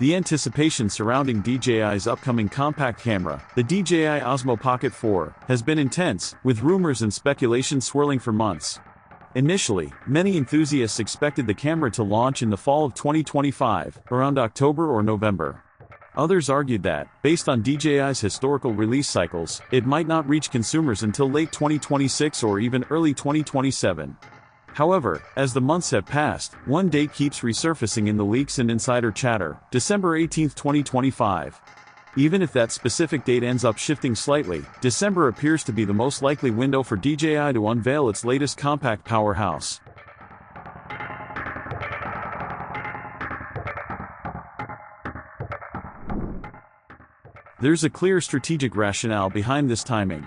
The anticipation surrounding DJI's upcoming compact camera, the DJI Osmo Pocket 4, has been intense, with rumors and speculation swirling for months. Initially, many enthusiasts expected the camera to launch in the fall of 2025, around October or November. Others argued that, based on DJI's historical release cycles, it might not reach consumers until late 2026 or even early 2027. However, as the months have passed, one date keeps resurfacing in the leaks and insider chatter: December 18, 2025. Even if that specific date ends up shifting slightly, December appears to be the most likely window for DJI to unveil its latest compact powerhouse. There's a clear strategic rationale behind this timing.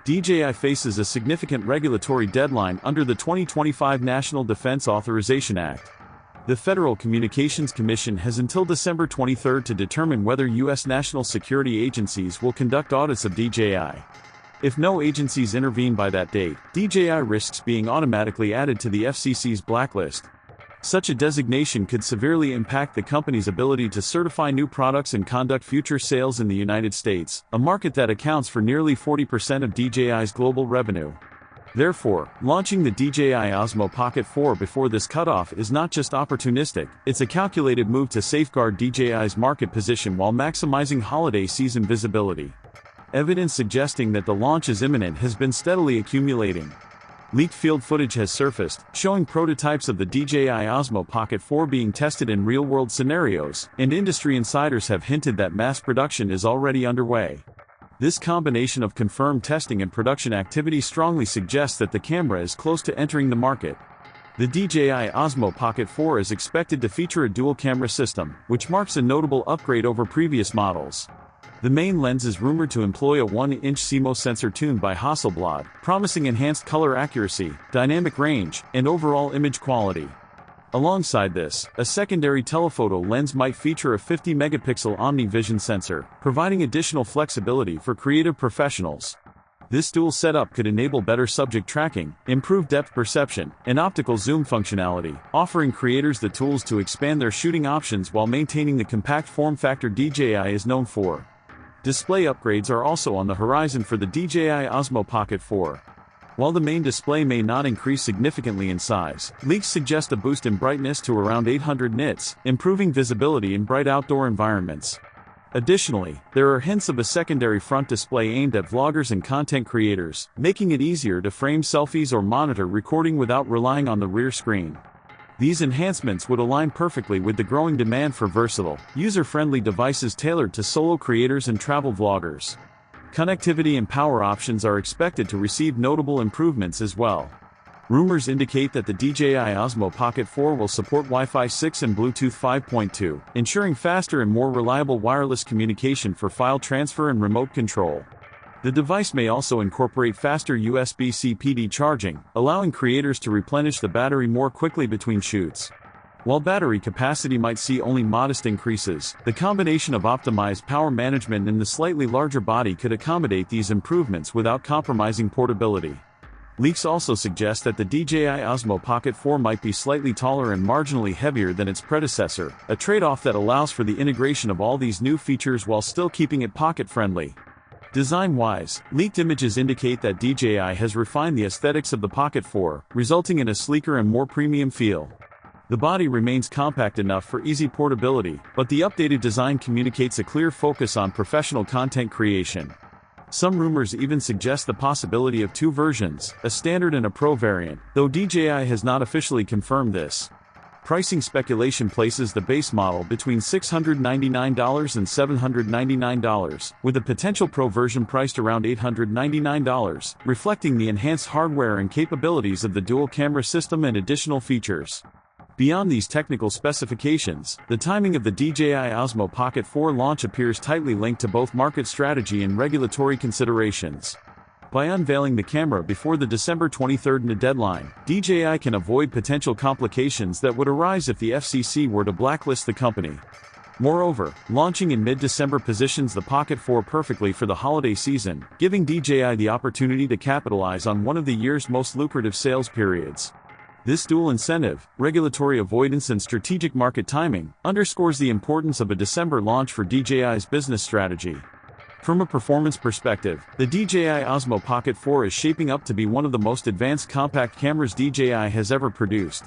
DJI faces a significant regulatory deadline under the 2025 National Defense Authorization Act. The Federal Communications Commission has until December 23 to determine whether U.S. national security agencies will conduct audits of DJI. If no agencies intervene by that date, DJI risks being automatically added to the FCC's blacklist. Such a designation could severely impact the company's ability to certify new products and conduct future sales in the United States, a market that accounts for nearly 40% of DJI's global revenue. Therefore, launching the DJI Osmo Pocket 4 before this cutoff is not just opportunistic, it's a calculated move to safeguard DJI's market position while maximizing holiday season visibility. Evidence suggesting that the launch is imminent has been steadily accumulating. Leaked field footage has surfaced, showing prototypes of the DJI Osmo Pocket 4 being tested in real-world scenarios, and industry insiders have hinted that mass production is already underway. This combination of confirmed testing and production activity strongly suggests that the camera is close to entering the market. The DJI Osmo Pocket 4 is expected to feature a dual-camera system, which marks a notable upgrade over previous models. The main lens is rumored to employ a 1-inch CMOS sensor tuned by Hasselblad, promising enhanced color accuracy, dynamic range, and overall image quality. Alongside this, a secondary telephoto lens might feature a 50-megapixel OmniVision sensor, providing additional flexibility for creative professionals. This dual setup could enable better subject tracking, improved depth perception, and optical zoom functionality, offering creators the tools to expand their shooting options while maintaining the compact form factor DJI is known for. Display upgrades are also on the horizon for the DJI Osmo Pocket 4. While the main display may not increase significantly in size, leaks suggest a boost in brightness to around 800 nits, improving visibility in bright outdoor environments. Additionally, there are hints of a secondary front display aimed at vloggers and content creators, making it easier to frame selfies or monitor recording without relying on the rear screen. These enhancements would align perfectly with the growing demand for versatile, user-friendly devices tailored to solo creators and travel vloggers. Connectivity and power options are expected to receive notable improvements as well. Rumors indicate that the DJI Osmo Pocket 4 will support Wi-Fi 6 and Bluetooth 5.2, ensuring faster and more reliable wireless communication for file transfer and remote control. The device may also incorporate faster USB-C PD charging, allowing creators to replenish the battery more quickly between shoots. While battery capacity might see only modest increases, the combination of optimized power management and the slightly larger body could accommodate these improvements without compromising portability. Leaks also suggest that the DJI Osmo Pocket 4 might be slightly taller and marginally heavier than its predecessor, a trade-off that allows for the integration of all these new features while still keeping it pocket-friendly. Design-wise, leaked images indicate that DJI has refined the aesthetics of the Pocket 4, resulting in a sleeker and more premium feel. The body remains compact enough for easy portability, but the updated design communicates a clear focus on professional content creation. Some rumors even suggest the possibility of two versions, a standard and a pro variant, though DJI has not officially confirmed this. Pricing speculation places the base model between $699 and $799, with a potential Pro version priced around $899, reflecting the enhanced hardware and capabilities of the dual-camera system and additional features. Beyond these technical specifications, the timing of the DJI Osmo Pocket 4 launch appears tightly linked to both market strategy and regulatory considerations. By unveiling the camera before the December 23 deadline, DJI can avoid potential complications that would arise if the FCC were to blacklist the company. Moreover, launching in mid-December positions the Pocket 4 perfectly for the holiday season, giving DJI the opportunity to capitalize on one of the year's most lucrative sales periods. This dual incentive, regulatory avoidance and strategic market timing, underscores the importance of a December launch for DJI's business strategy. From a performance perspective, the DJI Osmo Pocket 4 is shaping up to be one of the most advanced compact cameras DJI has ever produced.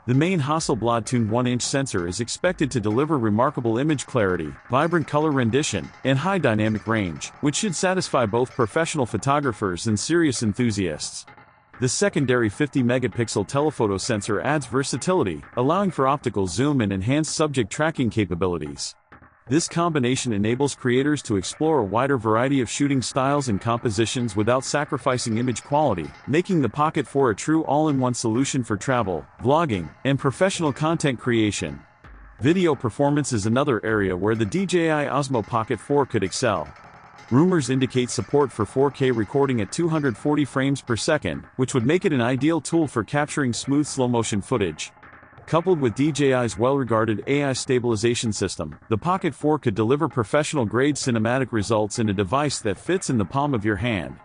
The main Hasselblad-tuned 1-inch sensor is expected to deliver remarkable image clarity, vibrant color rendition, and high dynamic range, which should satisfy both professional photographers and serious enthusiasts. The secondary 50-megapixel telephoto sensor adds versatility, allowing for optical zoom and enhanced subject tracking capabilities. This combination enables creators to explore a wider variety of shooting styles and compositions without sacrificing image quality, making the Pocket 4 a true all-in-one solution for travel, vlogging, and professional content creation. Video performance is another area where the DJI Osmo Pocket 4 could excel. Rumors indicate support for 4K recording at 240 frames per second, which would make it an ideal tool for capturing smooth slow-motion footage. Coupled with DJI's well-regarded AI stabilization system, the Pocket 4 could deliver professional-grade cinematic results in a device that fits in the palm of your hand.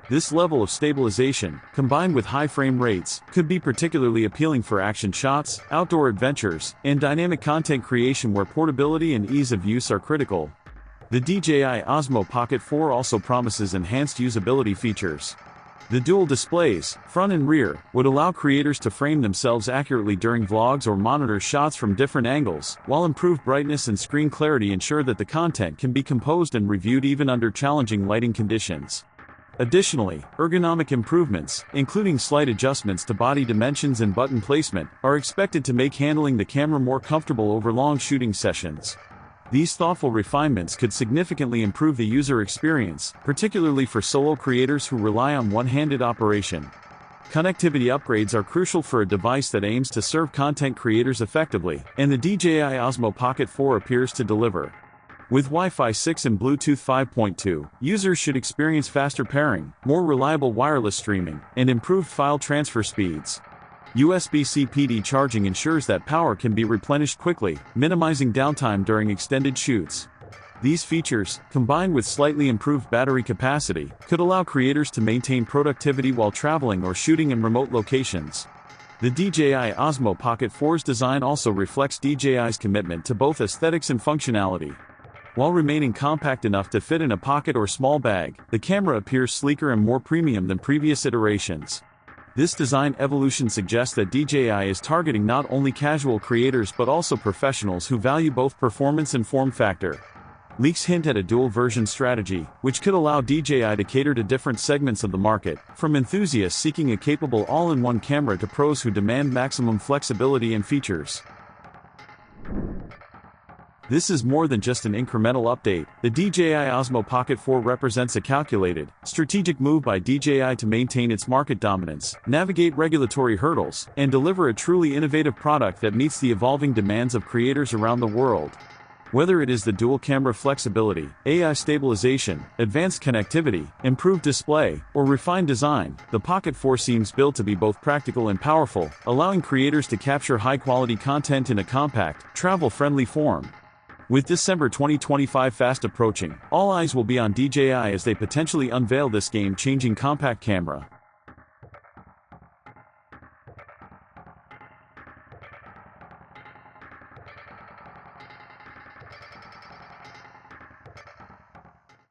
This level of stabilization, combined with high frame rates, could be particularly appealing for action shots, outdoor adventures, and dynamic content creation where portability and ease of use are critical. The DJI Osmo Pocket 4 also promises enhanced usability features. The dual displays, front and rear, would allow creators to frame themselves accurately during vlogs or monitor shots from different angles, while improved brightness and screen clarity ensure that the content can be composed and reviewed even under challenging lighting conditions. Additionally, ergonomic improvements, including slight adjustments to body dimensions and button placement, are expected to make handling the camera more comfortable over long shooting sessions. These thoughtful refinements could significantly improve the user experience, particularly for solo creators who rely on one-handed operation. Connectivity upgrades are crucial for a device that aims to serve content creators effectively, and the DJI Osmo Pocket 4 appears to deliver. With Wi-Fi 6 and Bluetooth 5.2, users should experience faster pairing, more reliable wireless streaming, and improved file transfer speeds. USB-C PD charging ensures that power can be replenished quickly, minimizing downtime during extended shoots. These features, combined with slightly improved battery capacity, could allow creators to maintain productivity while traveling or shooting in remote locations. The DJI Osmo Pocket 4's design also reflects DJI's commitment to both aesthetics and functionality. While remaining compact enough to fit in a pocket or small bag, the camera appears sleeker and more premium than previous iterations. This design evolution suggests that DJI is targeting not only casual creators but also professionals who value both performance and form factor. Leaks hint at a dual-version strategy, which could allow DJI to cater to different segments of the market, from enthusiasts seeking a capable all-in-one camera to pros who demand maximum flexibility and features. This is more than just an incremental update. The DJI Osmo Pocket 4 represents a calculated, strategic move by DJI to maintain its market dominance, navigate regulatory hurdles, and deliver a truly innovative product that meets the evolving demands of creators around the world. Whether it is the dual-camera flexibility, AI stabilization, advanced connectivity, improved display, or refined design, the Pocket 4 seems built to be both practical and powerful, allowing creators to capture high-quality content in a compact, travel-friendly form. With December 2025 fast approaching, all eyes will be on DJI as they potentially unveil this game-changing compact camera.